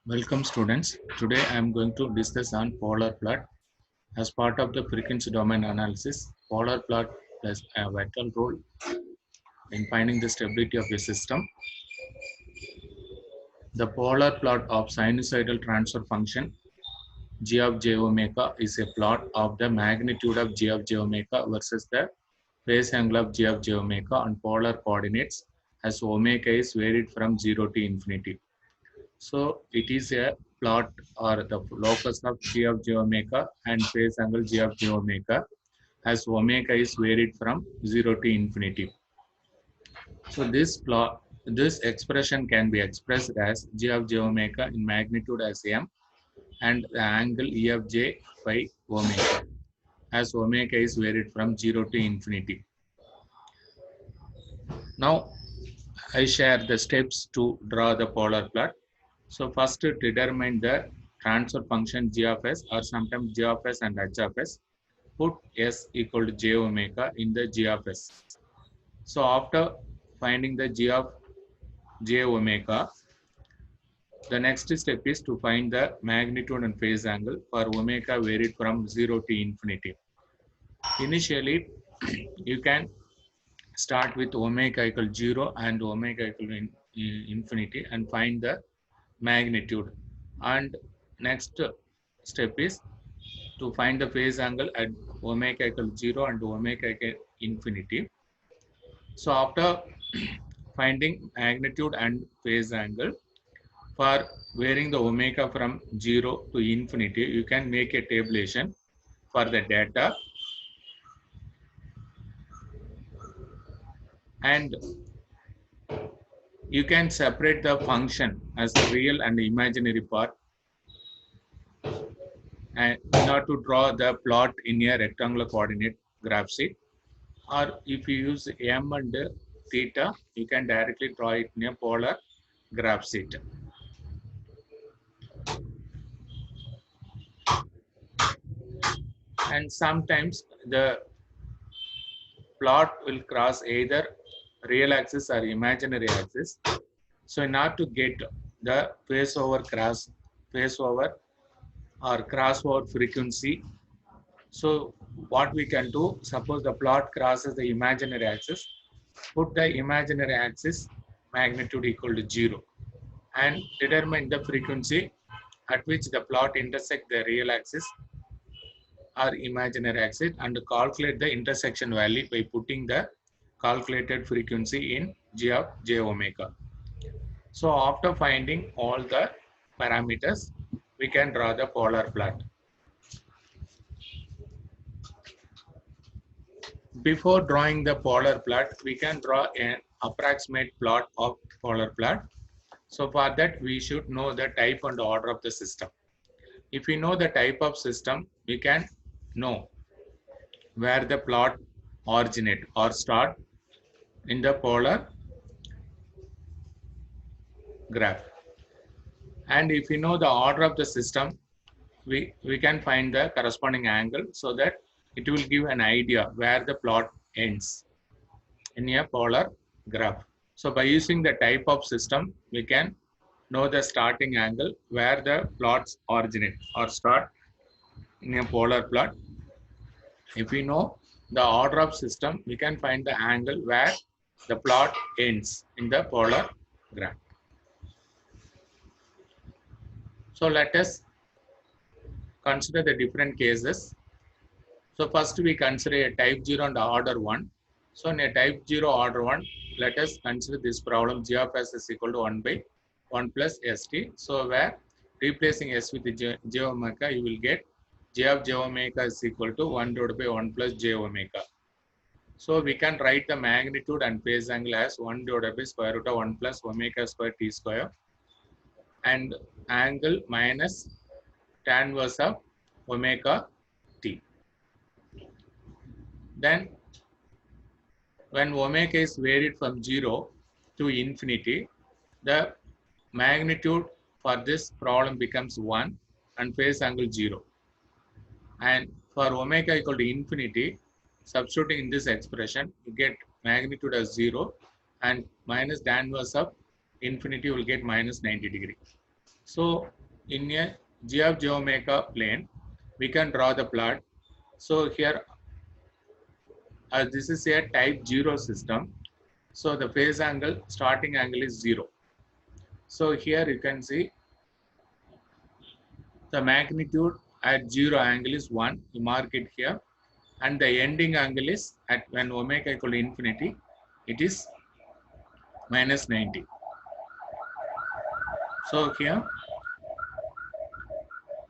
Welcome students. Today I am going to discuss on polar plot. As part of the frequency domain analysis, polar plot plays a vital role in finding the stability of a system. The polar plot of sinusoidal transfer function g of j omega is a plot of the magnitude of g of j omega versus the phase angle of g of j omega on polar coordinates as omega is varied from 0 to infinity. So it is a plot or the locus of g of j omega and phase angle g of j omega as omega is varied from 0 to infinity. So this expression can be expressed as g of j omega in magnitude as m and the angle E of j by omega as omega is varied from 0 to infinity. Now I share the steps to draw the polar plot. So first to determine the transfer function g of s or sometimes g of s and h of s, put s equal to j omega in the g of s. So after finding the g of j omega, the next step is to find the magnitude and phase angle for omega varied from 0 to infinity. Initially, you can start with omega equal 0 and omega equal infinity and find the magnitude. And next step is to find the phase angle at omega equal 0 and omega equal infinity. So after finding magnitude and phase angle for varying the omega from 0 to infinity, you can make a tabulation for the data and you can separate the function as the real and imaginary part and in order to draw the plot in a rectangular coordinate graph sheet. Or if you use m and theta, you can directly draw it in a polar graph sheet. And sometimes the plot will cross either real axis or imaginary axis. So in order to get the phase over or crossover frequency, so what we can do, suppose the plot crosses the imaginary axis, put the imaginary axis magnitude equal to 0 and determine the frequency at which the plot intersect the real axis or imaginary axis and calculate the intersection value by putting the calculated frequency in g of j omega. So after finding all the parameters, we can draw the polar plot. Before drawing the polar plot, we can draw an approximate plot of polar plot. So for that, we should know the type and order of the system. If we know the type of system, we can know where the plot originate or start in the polar graph. And if we know the order of the system, we can find the corresponding angle so that it will give an idea where the plot ends in a polar graph. So by using the type of system, we can know the starting angle where the plots originate or start in a polar plot. If we know the order of system, we can find the angle where the plot ends in the polar graph. So let us consider the different cases. So first we consider a type 0 and order 1. So in a type 0 order 1, let us consider this problem g of s is equal to 1 by 1 plus st. So where replacing s with j omega, you will get j of j omega is equal to 1 divided by 1 plus j omega. So we can write the magnitude and phase angle as 1 divided by square root of 1 plus omega square t square and angle minus tan inverse of omega t. Then when omega is varied from 0 to infinity, the magnitude for this problem becomes 1 and phase angle 0. And for omega equal to infinity, substituting in this expression, you get magnitude as 0 and minus tan inverse of infinity will get minus 90 degree. So in a g of j omega plane, we can draw the plot. So here, as this is a type 0 system, so the phase angle, starting angle is 0. So here you can see the magnitude at 0 angle is 1. You mark it here. And the ending angle is at when omega equal to infinity, it is minus 90. So here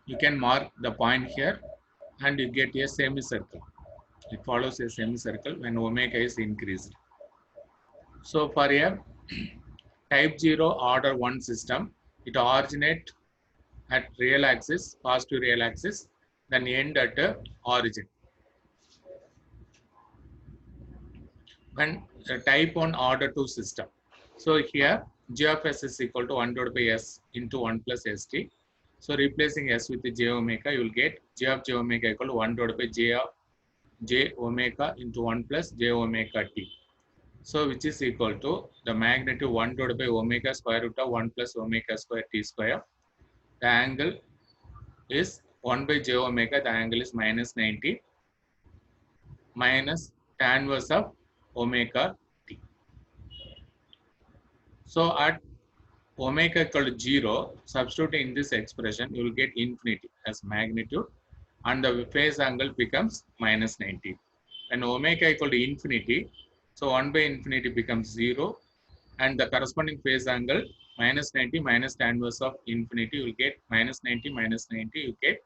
you can mark the point here and you get a semicircle. It follows a semicircle when omega is increased. So for a type 0 order 1 system, it originates at real axis, positive real axis, then end at origin. When type 1 order 2 system. So here g of s is equal to 1 divided by s into 1 plus st. So replacing s with j omega, you will get g of j omega equal to 1 divided by j of j omega into 1 plus j omega t. So which is equal to the magnitude 1 divided by omega square root of 1 plus omega square t square. The angle is 1 by j omega, the angle is minus 90 minus tan inverse of omega t. So at omega equal to 0, substituting in this expression, you will get infinity as magnitude and the phase angle becomes minus 90. When omega equal to infinity, so 1 by infinity becomes 0 and the corresponding phase angle minus 90 minus tan inverse of infinity, you will get minus 90 minus 90, you get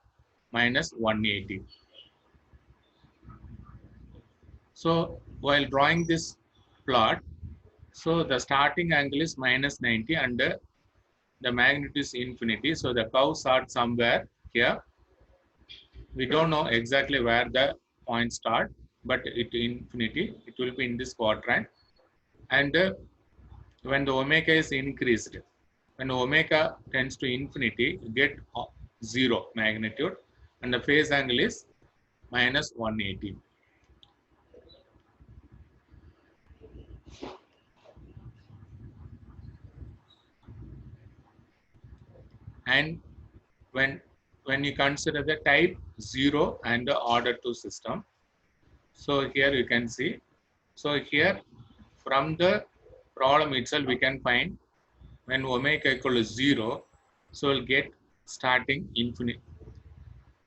minus 180. So while drawing this plot, so the starting angle is minus 90 and the magnitude is infinity. So the curve starts somewhere here. We don't know exactly where the points start, but it infinity, it will be in this quadrant. And when the omega is increased, when omega tends to infinity, you get 0 magnitude and the phase angle is minus 180. And when you consider the type 0 and the order 2 system, so here you can see, so here from the problem itself we can find when omega equal to 0, so we'll get starting infinite.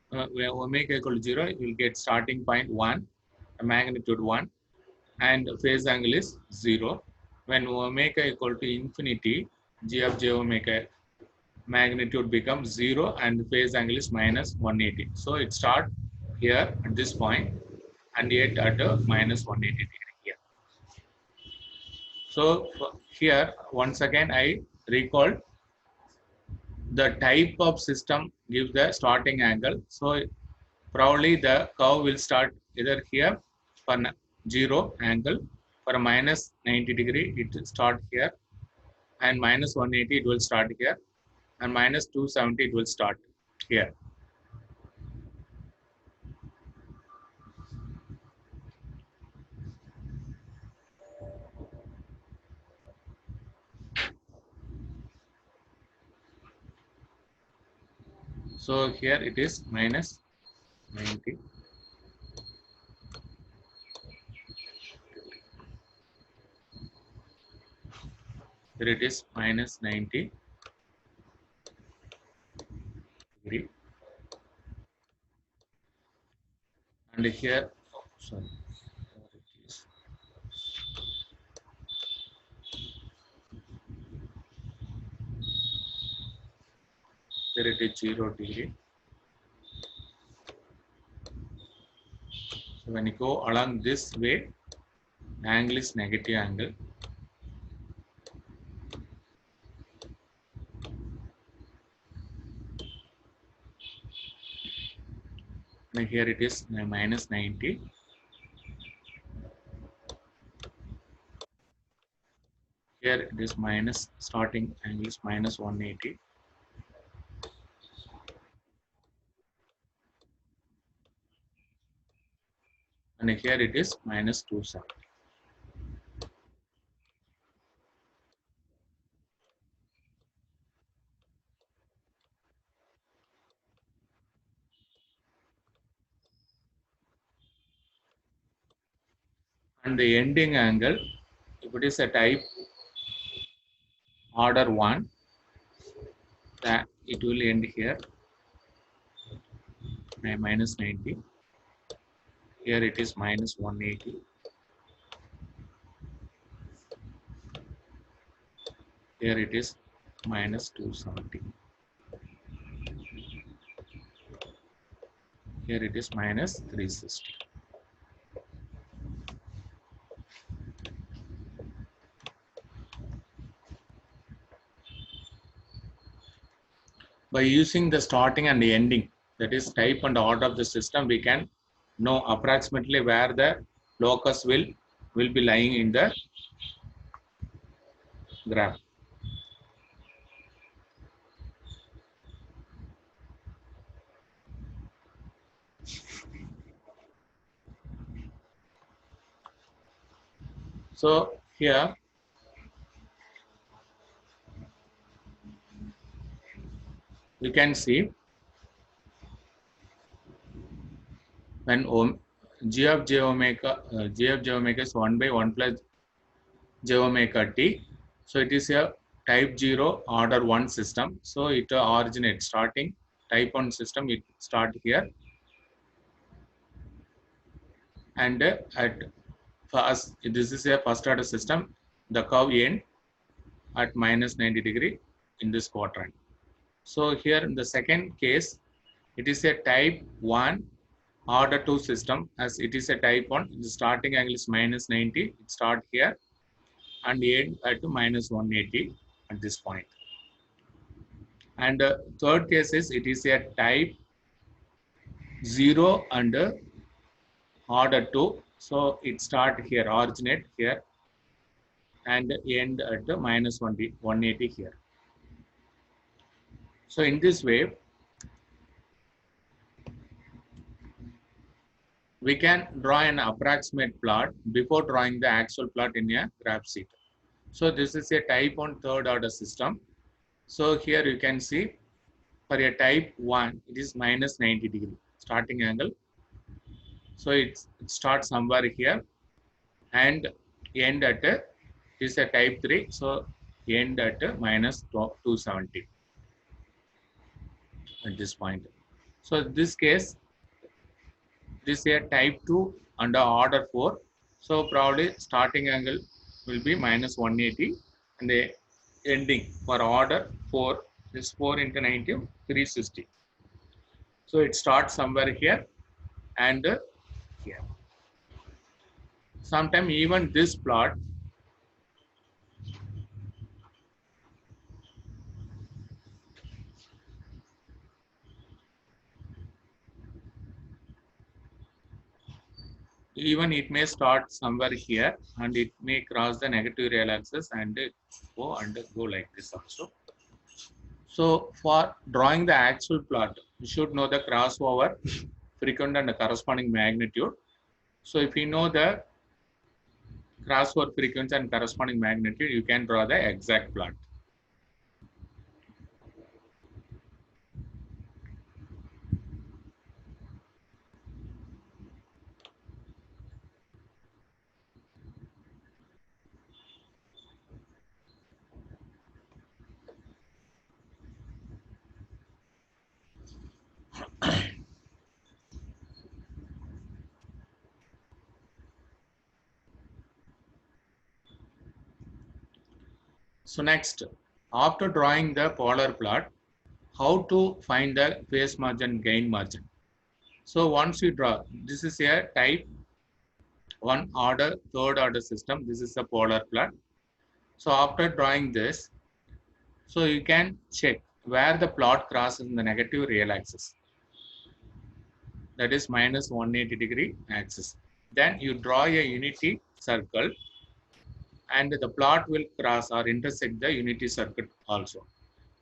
When omega equal to 0, you will get starting point 1, magnitude 1, and phase angle is 0. When omega equal to infinity, g of j omega magnitude becomes 0 and phase angle is minus 180. So it starts here at this point and yet at a minus 180 degree here. So here once again I recall the type of system gives the starting angle. So probably the curve will start either here for 0 angle, for a minus 90 degree it will start here, and minus 180 it will start here, and minus 270 it will start here. So here it is minus 90. Here it is minus 90 degree. And here, oh, sorry, here it is 0 degree. So when you go along this way, the angle is negative angle. And here it is minus 90. Here it is minus, starting angle is minus 180. And here it is minus 270. and the ending angle, if it is a type order 1, that it will end here minus 90. Here it is minus 180. Here it is minus 270. Here it is minus 360. By using the starting and the ending, that is type and order of the system, we can know approximately where the locus will be lying in the graph. So here you can see when g of j omega is 1 by 1 plus j omega t. So it is a type 0 order 1 system. So it originates starting type 1 system, it start here, and at first, this is a first order system, the curve end at minus 90 degree in this quadrant. So here in the second case, it is a type 1 order 2 system, as it is a type 1, the starting angle is minus 90, it start here and end at minus 180 at this point. And third case is it is a type 0 and order 2. So it start here, originate here and end at minus 180 here. So in this way, we can draw an approximate plot before drawing the actual plot in a graph sheet. So this is a type 1 third order system. So here you can see for a type 1, it is minus 90 degree starting angle. So it starts somewhere here and end at is a type 3. So end at minus 270 at this point. So this case, this is a type 2 under order 4. So probably starting angle will be minus 180 and the ending for order 4 is 4 into 90, 360. So it starts somewhere here and here. Sometimes even this plot even it may start somewhere here and it may cross the negative real axis and go like this also. So for drawing the actual plot, you should know the crossover frequency and the corresponding magnitude. So if you know the crossover frequency and corresponding magnitude, you can draw the exact plot. So next, after drawing the polar plot, how to find the phase margin, gain margin. So once you draw, this is a type 1 order, third order system. This is a polar plot. So after drawing this, so you can check where the plot crosses in the negative real axis. That is minus 180 degree axis. Then you draw a unity circle and the plot will cross or intersect the unity circle also.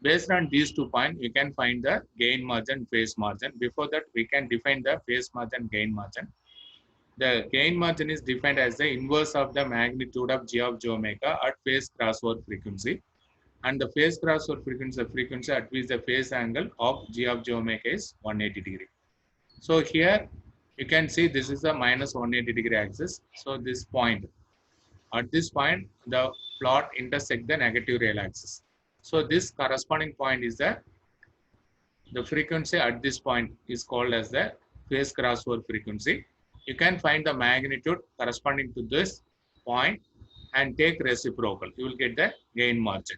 Based on these 2 points, you can find the gain margin, phase margin. Before that, we can define the phase margin, gain margin. The gain margin is defined as the inverse of the magnitude of g of j omega at phase crossover frequency. And the phase crossover frequency at which the phase angle of g of j omega is 180 degree. So here You can see this is a minus 180-degree axis. So this point, at this point, the plot intersect the negative real axis. So this corresponding point is the frequency at this point is called as the phase crossover frequency. You can find the magnitude corresponding to this point and take reciprocal. You will get the gain margin.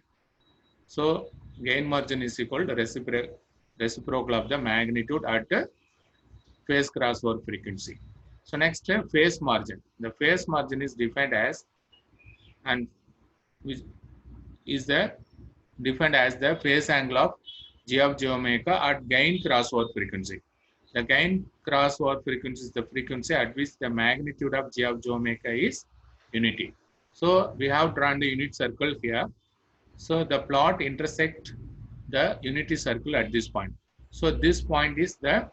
So gain margin is equal to reciprocal of the magnitude at the phase crossover frequency. So next, phase margin. The phase margin is defined as and which is the defined as the phase angle of g of j omega at gain crossover frequency. The gain crossover frequency is the frequency at which the magnitude of g of j omega is unity. So we have drawn the unit circle here. So the plot intersect the unity circle at this point. So this point is the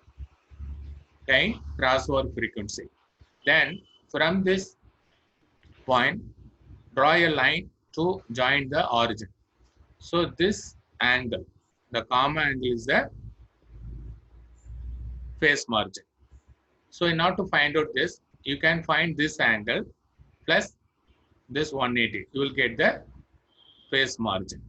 gain crossover frequency. Then from this point, draw a line to join the origin. So this angle, the common angle is the phase margin. So in order to find out this, you can find this angle plus this 180. You will get the phase margin.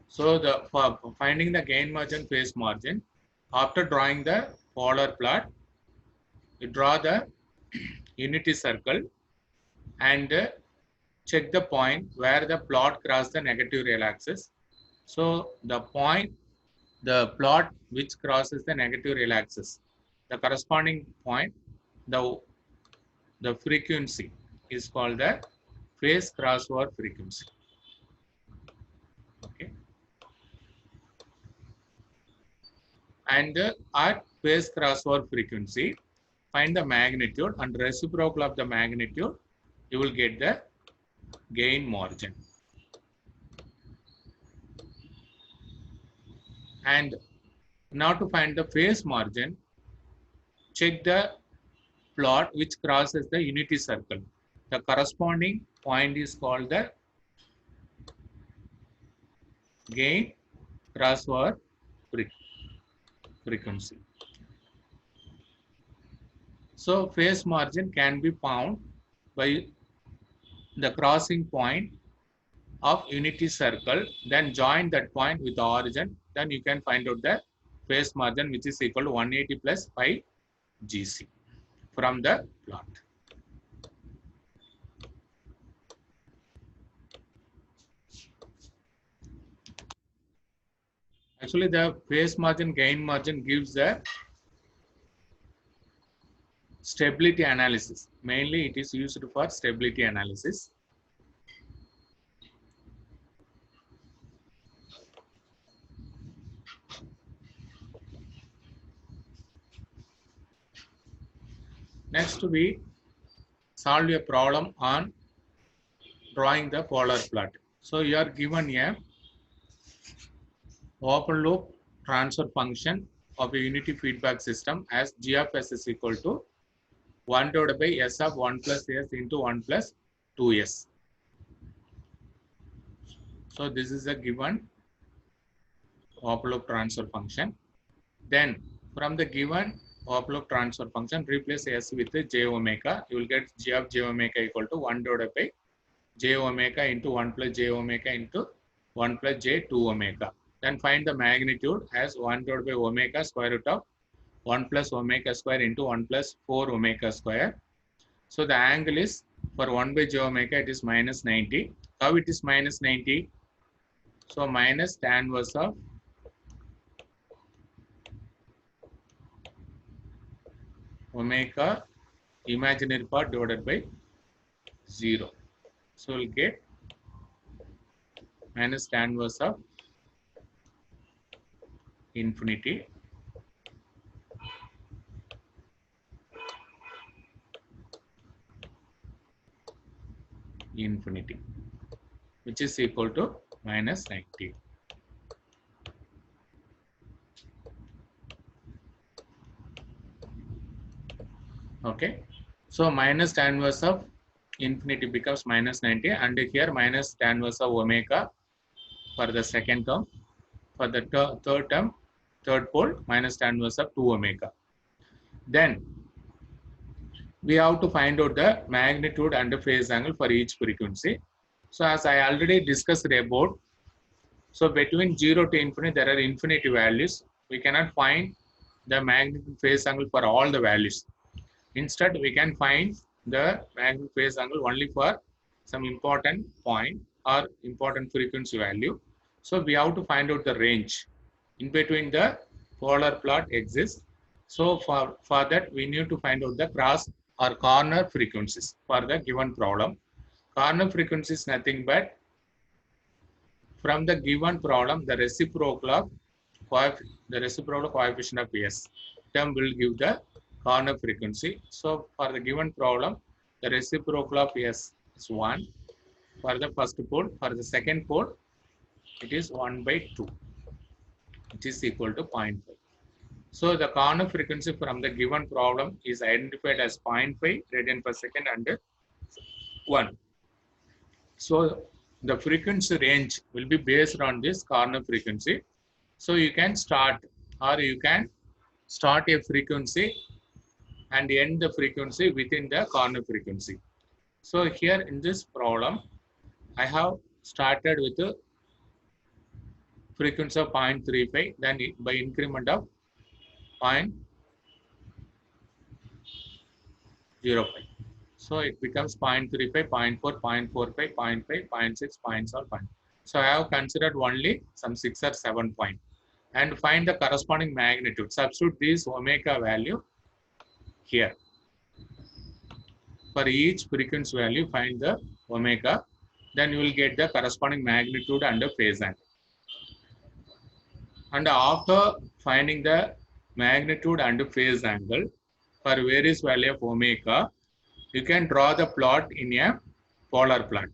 So for finding the gain margin, phase margin, after drawing the polar plot, you draw the unity circle and check the point where the plot crosses the negative real axis. So the plot which crosses the negative real axis, the corresponding point, the frequency is called the phase crossover frequency. Okay. And at phase crossover frequency, find the magnitude and reciprocal of the magnitude, you will get the gain margin. And now to find the phase margin, check the plot which crosses the unity circle. The corresponding point is called the gain crossover frequency. So phase margin can be found by the crossing point of unity circle, then join that point with the origin, then you can find out the phase margin, which is equal to 180 plus pi GC from the plot. Actually, the phase margin, gain margin gives the stability analysis. Mainly, it is used for stability analysis. Next, we solve a problem on drawing the polar plot. So, you are given a open loop transfer function of a unity feedback system as g of s is equal to 1 divided by s of 1 plus s into 1 plus 2s. So this is a given open loop transfer function. Then from the given open loop transfer function, replace s with j omega. You will get g of j omega equal to 1 divided by j omega into 1 plus j omega into 1 plus j 2 omega. Then find the magnitude as 1 divided by omega square root of 1 plus omega square into 1 plus 4 omega square. So the angle is for 1 by j omega, it is minus 90. How it is minus 90? So minus tan inverse of omega imaginary part divided by 0. So we'll get minus tan inverse of infinity which is equal to minus 90. Okay, so minus tan inverse of infinity becomes minus 90, and here minus tan inverse of omega for the second term. For the third term, third pole, minus tan inverse of 2 omega. Then we have to find out the magnitude and the phase angle for each frequency. So as I already discussed about, so between 0 to infinity, there are infinity values. We cannot find the magnitude phase angle for all the values. Instead, we can find the magnitude phase angle only for some important point or important frequency value. So we have to find out the range in between the polar plot exists. So for that, we need to find out the cross or corner frequencies for the given problem. Corner frequency is nothing but from the given problem, the reciprocal coefficient of S term will give the corner frequency. So for the given problem, the reciprocal of S is 1 for the first pole. For the second pole, it is 1 by 2, which is equal to 0.5. So the corner frequency from the given problem is identified as 0.5 radian per second and 1. So the frequency range will be based on this corner frequency. So you can start a frequency and end the frequency within the corner frequency. So here in this problem, I have started with a frequency of 0.35, then by increment of 0.05. So it becomes 0.35, 0.4, 0.45, 0.5, 0.6, 0.7. So I have considered only some 6 or 7 points and find the corresponding magnitude. Substitute this omega value here. For each frequency value, find the omega, then you will get the corresponding magnitude and the phase angle. And after finding the magnitude and the phase angle for various value of omega, you can draw the plot in a polar plot.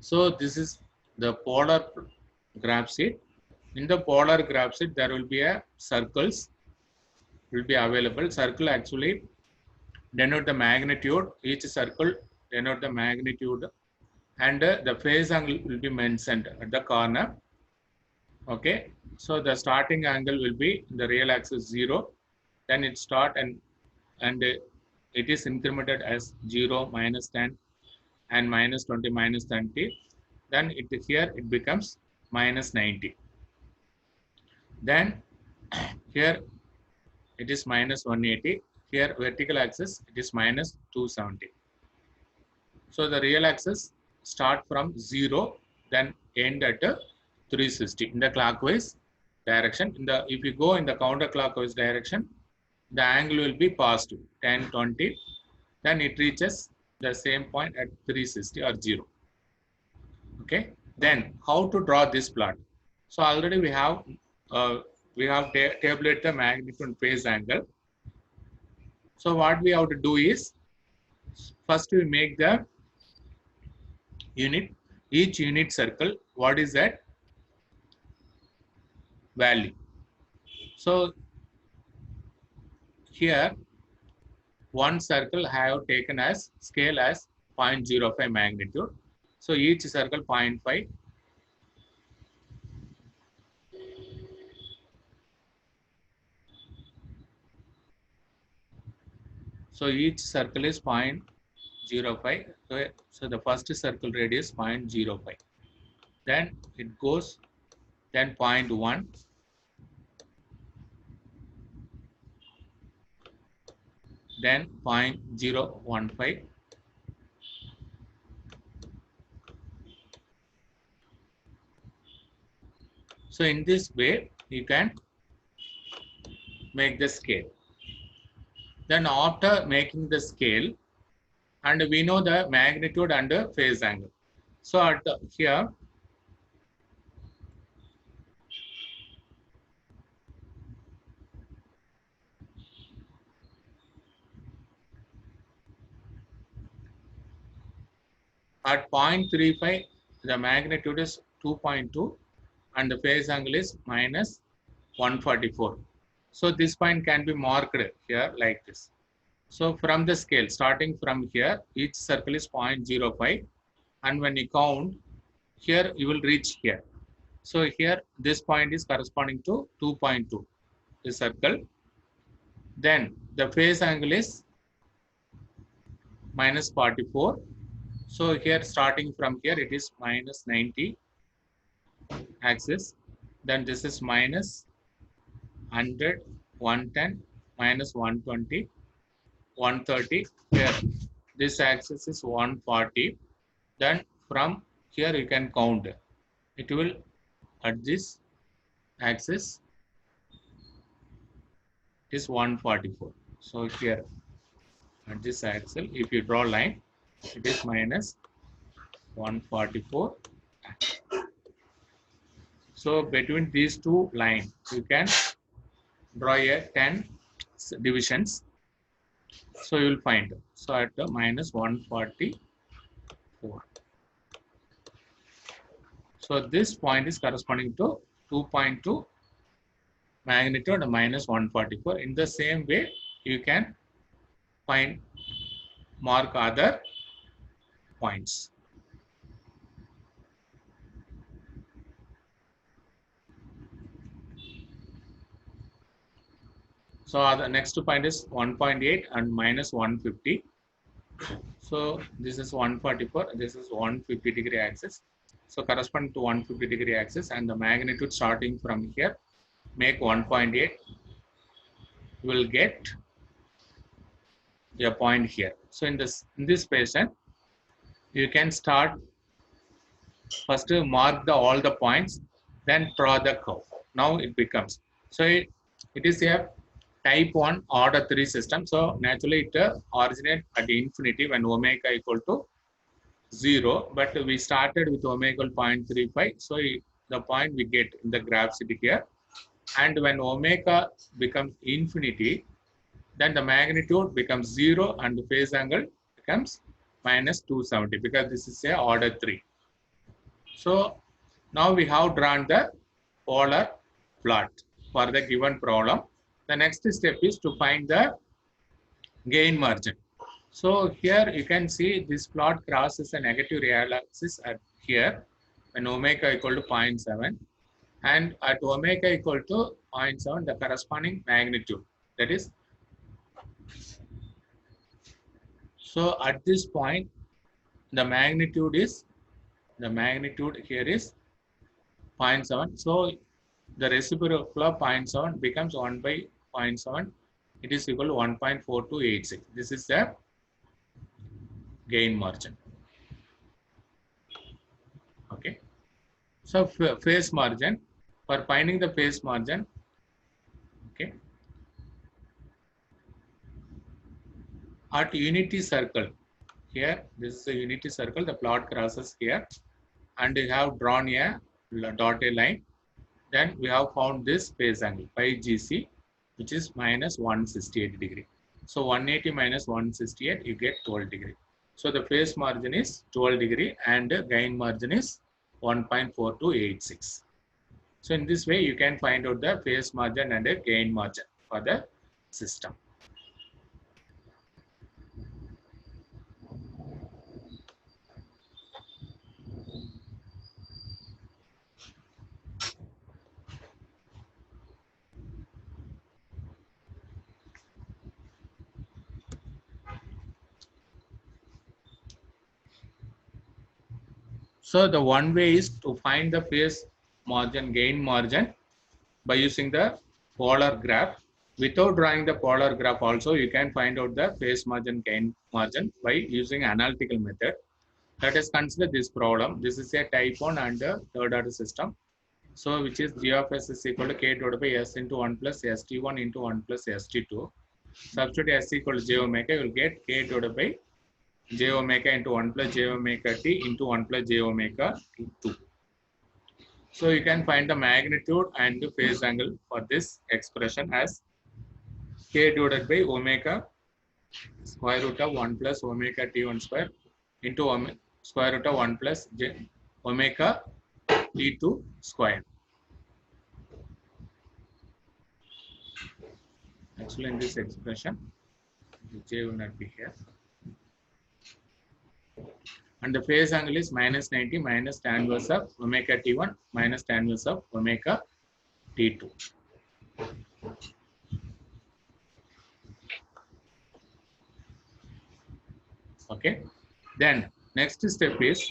So this is the polar graph sheet. In the polar graph sheet, there will be a circles will be available. Circle actually denote the magnitude. Each circle denote the magnitude, and the phase angle will be mentioned at the corner. Okay, so the starting angle will be the real axis 0. Then it start and it is incremented as 0, minus 10, and minus 20, minus 30. Then here it becomes minus 90. Then here it is minus 180. Here vertical axis it is minus 270. So the real axis start from 0, then end at 360 in the clockwise direction. If you go in the counterclockwise direction, the angle will be positive 10, 20. Then it reaches the same point at 360 or 0. Okay. Then how to draw this plot? So already we have tabulated the magnitude and phase angle. So what we have to do is, first we make the each unit circle, what is that value? So here one circle I have taken as scale as 0.05 magnitude. So each circle 0.5. So each circle is 0.05. So the first circle radius 0.05. Then it goes, then 0.1. Then 0.015. So in this way, you can make the scale. Then after making the scale, and we know the magnitude and the phase angle. So here, At 0.35, the magnitude is 2.2 and the phase angle is minus 144. So this point can be marked here like this. So from the scale, starting from here, each circle is 0.05, and when you count, here you will reach here. So here, this point is corresponding to 2.2, the circle. Then the phase angle is minus 44. So here, starting from here, it is minus 90 axis. Then this is minus 100, 110, minus 120, 130. Here, this axis is 140. Then from here, you can count. It will at this axis is 144. So here at this axis, if you draw line, it is minus 144. So between these two lines, you can draw a 10 divisions. So you will find. So at the minus 144. So this point is corresponding to 2.2 magnitude minus 144. In the same way, you can mark other points. So the next point is 1.8 and minus 150. So this is 144, this is 150 degree axis. So corresponding to 150 degree axis, and the magnitude starting from here, make 1.8, you will get a point here. So in this patient, you can start first to mark all the points, then draw the curve. Now it becomes, so it is a type 1 order 3 system. So naturally it originates at infinity when omega equal to 0, but we started with omega 0.35. So the point we get in the graph city here, and when omega becomes infinity, then the magnitude becomes 0 and the phase angle becomes minus 270, because this is a order 3. So now we have drawn the polar plot for the given problem. The next step is to find the gain margin. So here you can see this plot crosses a negative real axis at here when omega equal to 0.7, and at omega equal to 0.7, the corresponding magnitude, that is, so at this point the magnitude here is 0.7. So the reciprocal of 0.7 becomes 1 by 0.7. It is equal to 1.4286. This is the gain margin. Okay. So phase margin, for finding the phase margin, okay, at unity circle, here, this is a unity circle, the plot crosses here, and we have drawn a dotted line. Then we have found this phase angle, pi GC, which is minus 168 degree. So 180 minus 168, you get 12 degree. So the phase margin is 12 degree and the gain margin is 1.4286. So in this way, you can find out the phase margin and the gain margin for the system. So the one way is to find the phase margin, gain margin by using the polar graph. Without drawing the polar graph also, you can find out the phase margin, gain margin by using analytical method. Let us consider this problem. This is a type 1 and a third order system. So which is G of S is equal to K divided by S into 1 plus ST1 into 1 plus ST2. Substitute S equal to J omega, you will get K divided by J omega into 1 plus J omega T into 1 plus J omega T2. So you can find the magnitude and the phase angle for this expression as K divided by omega square root of 1 plus omega T1 square into square root of 1 plus omega T2 square. Actually, in this expression, J will not be here. And the phase angle is minus 90 minus tan inverse of omega T1 minus tan inverse of omega T2. Okay. Then next step is,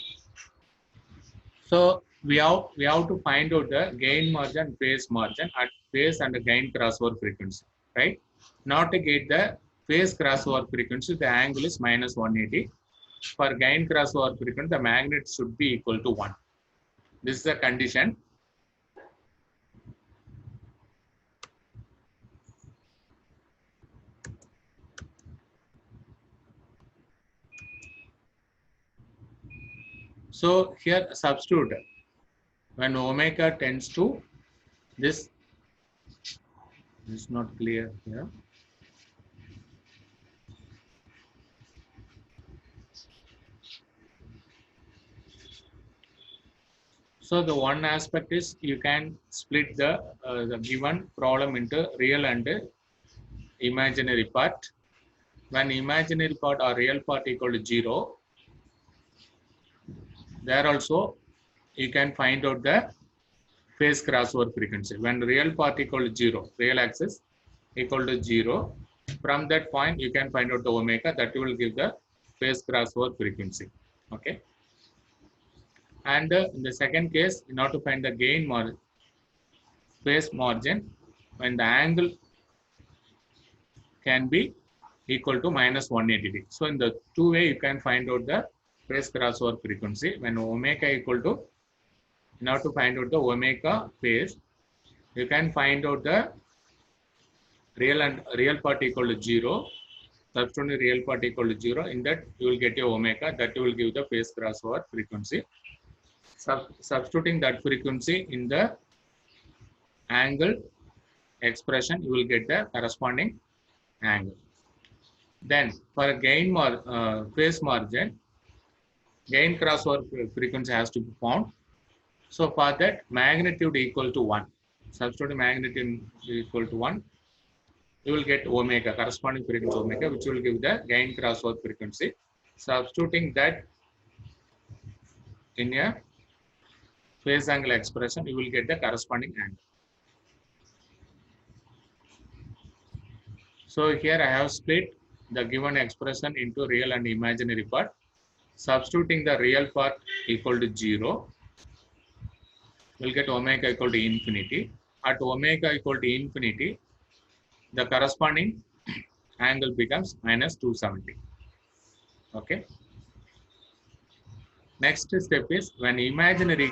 so we have to find out the gain margin, phase margin at phase and the gain crossover frequency, right? Not to get the phase crossover frequency, the angle is minus 180. For gain crossover frequency, the magnitude should be equal to 1. This is the condition. So here substitute when omega tends to this is not clear here. So the one aspect is you can split the given problem into real and imaginary part. When imaginary part or real part equal to 0, there also you can find out the phase crossover frequency. When real part equal to 0, real axis equal to 0, from that point you can find out the omega, that will give the phase crossover frequency. Okay. And in the second case, in order to find the gain margin, phase margin, when the angle can be equal to minus 180 degree. So in the two way you can find out the phase crossover frequency. When omega equal to, in order to find out the omega phase, you can find out the real part equal to 0. Substituting real part equal to 0. In that you will get your omega, that will give the phase crossover frequency. Substituting that frequency in the angle expression, you will get the corresponding angle. Then for a gain phase margin, gain crossover frequency has to be found. So for that, magnitude equal to 1. Substituting magnitude equal to 1, you will get omega, corresponding frequency omega, which will give the gain crossover frequency. Substituting that in a phase angle expression, you will get the corresponding angle. So here I have split the given expression into real and imaginary part. Substituting the real part equal to 0, we'll get omega equal to infinity. At omega equal to infinity, the corresponding angle becomes minus 270. Okay. Next step is when imaginary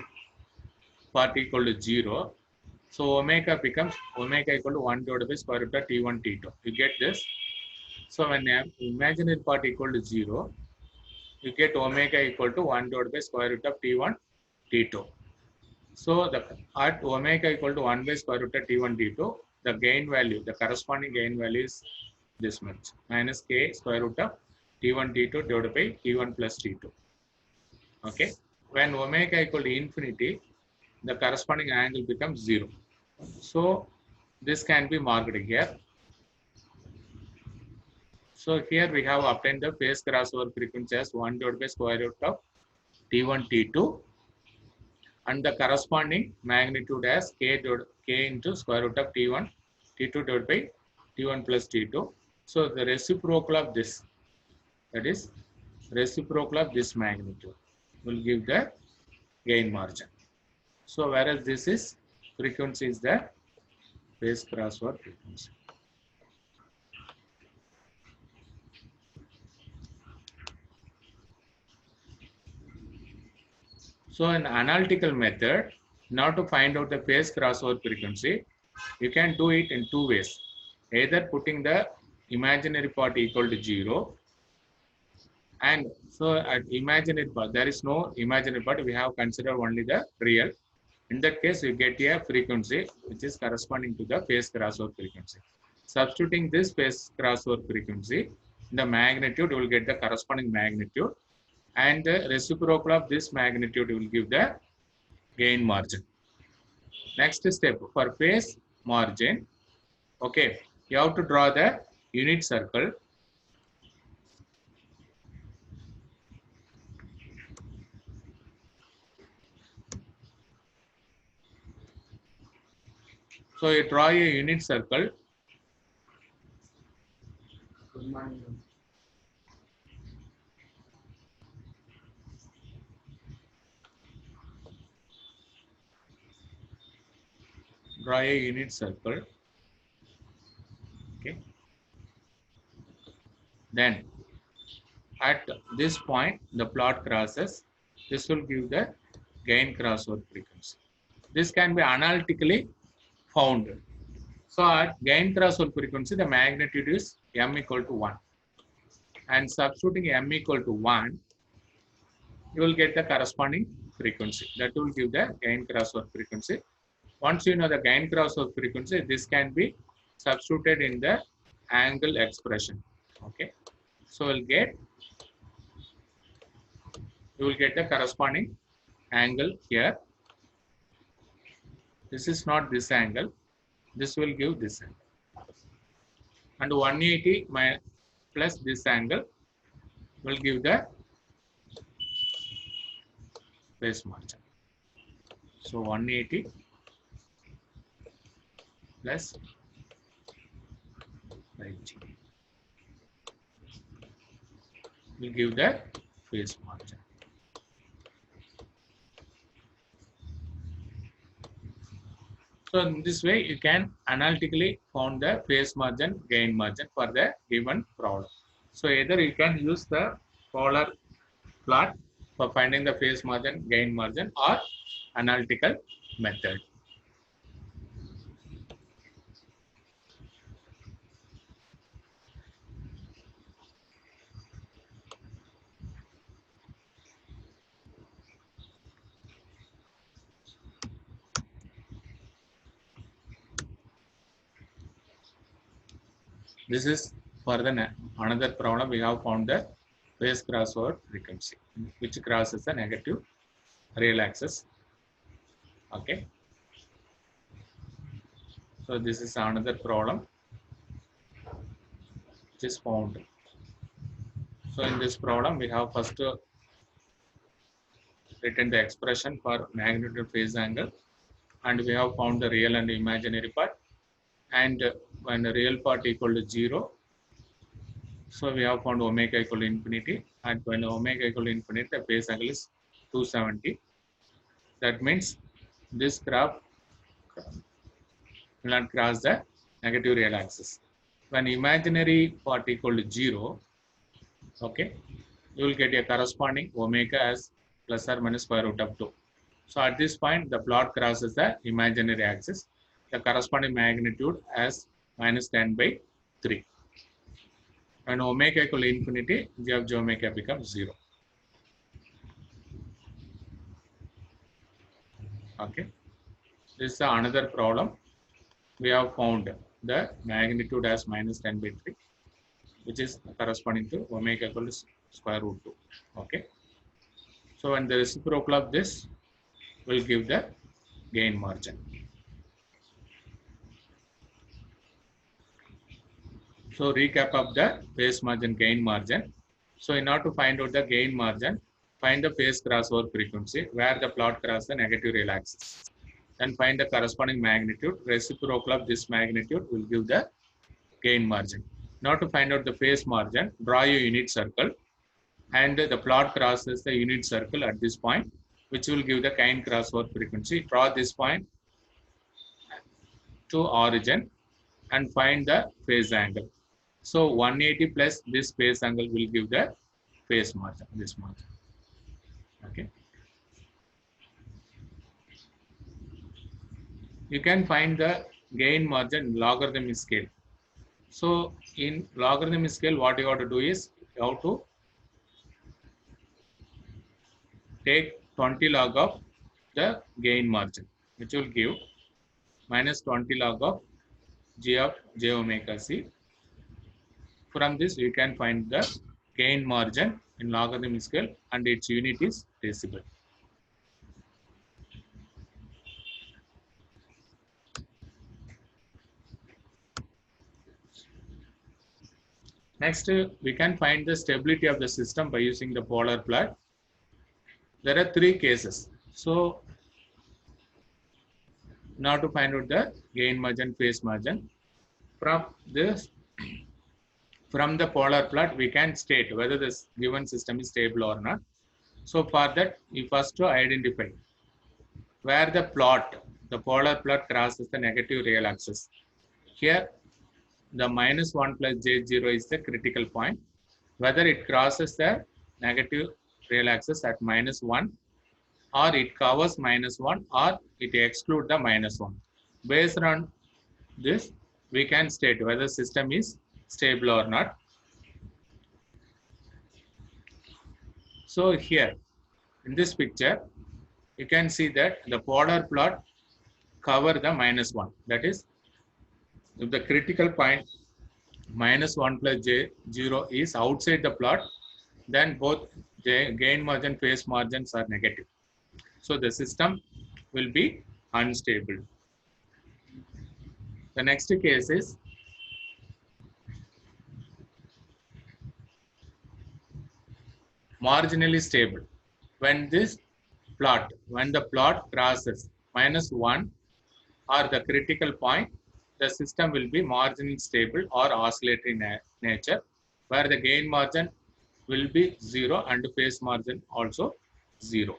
part equal to 0, so omega becomes omega equal to 1 divided by square root of T1 T2. You get this. So when imaginary part equal to 0, you get omega equal to 1 divided by square root of T1 T2. So at omega equal to 1 by square root of T1 T2, the gain value, the corresponding gain value is this much, minus k square root of T1 T2 divided by T1 plus T2. Okay. When omega equal to infinity, the corresponding angle becomes 0. So this can be marked here. So here we have obtained the phase crossover frequency as 1 divided by square root of T1 T2 and the corresponding magnitude as k into square root of T1 T2 divided by T1 plus T2. So the reciprocal of this, that is reciprocal of this magnitude, will give the gain margin. So whereas this is frequency is the phase crossover frequency. So in analytical method, now to find out the phase crossover frequency, you can do it in two ways. Either putting the imaginary part equal to 0, and so at imaginary part, there is no imaginary part, we have considered only the real. In that case, you get a frequency which is corresponding to the phase crossover frequency. Substituting this phase crossover frequency, the magnitude, you will get the corresponding magnitude. and the reciprocal of this magnitude will give the gain margin. Next step for phase margin. Okay, you have to draw the unit circle. So you draw a unit circle. Draw a unit circle. Okay. Then at this point, the plot crosses. This will give the gain crossover frequency. This can be analytically found. So at gain crossover frequency, the magnitude is m equal to 1. And substituting m equal to 1, you will get the corresponding frequency. That will give the gain crossover frequency. Once you know the gain crossover frequency, this can be substituted in the angle expression. Okay. So you will get the corresponding angle here. This is not this angle. This will give this angle. And 180 plus this angle will give the phase margin. So 180 plus 5G will give the phase margin. So in this way, you can analytically find the phase margin, gain margin for the given problem. So either you can use the polar plot for finding the phase margin, gain margin, or analytical method. This is for the another problem. We have found the phase crossover frequency, which crosses the negative real axis. Okay. So this is another problem which is found. So in this problem, we have first written the expression for magnitude phase angle, and we have found the real and imaginary part. And when the real part equal to 0, so we have found omega equal to infinity, and when omega equal to infinity, the phase angle is 270. That means this graph will not cross the negative real axis. When imaginary part equal to 0, okay, you will get a corresponding omega as plus or minus square root of 2. So at this point, the plot crosses the imaginary axis. The corresponding magnitude as minus 10 by 3. When omega equal to infinity, g of j omega becomes 0. Okay. This is another problem. We have found the magnitude as minus 10 by 3, which is corresponding to omega equal to square root 2. Okay. So when the reciprocal of this will give the gain margin. So recap of the phase margin, gain margin. So in order to find out the gain margin, find the phase crossover frequency where the plot crosses the negative real axis. Then find the corresponding magnitude. Reciprocal of this magnitude will give the gain margin. Now to find out the phase margin, draw a unit circle, and the plot crosses the unit circle at this point, which will give the gain crossover frequency. Draw this point to origin and find the phase angle. So 180 plus this phase angle will give the phase margin, this margin. Okay. You can find the gain margin in logarithmic scale. So in logarithmic scale, what you have to do is you have to take 20 log of the gain margin, which will give minus 20 log of g of j omega c. From this, you can find the gain margin in logarithmic scale and its unit is decibel. Next, we can find the stability of the system by using the polar plot. There are three cases. So now to find out the gain margin, phase margin, from this, from the polar plot, we can state whether this given system is stable or not. So for that, we first to identify where the polar plot crosses the negative real axis. Here, the -1 plus j0 is the critical point. Whether it crosses the negative real axis at -1, or it covers -1, or it excludes the -1. Based on this, we can state whether system is stable or not. So here, in this picture, you can see that the polar plot cover the -1. That is, if the critical point -1 plus j0 is outside the plot, then both the gain margin, phase margins are negative. So the system will be unstable. The next case is marginally stable. When the plot crosses -1 or the critical point, the system will be marginally stable or oscillatory nature, where the gain margin will be 0 and phase margin also 0.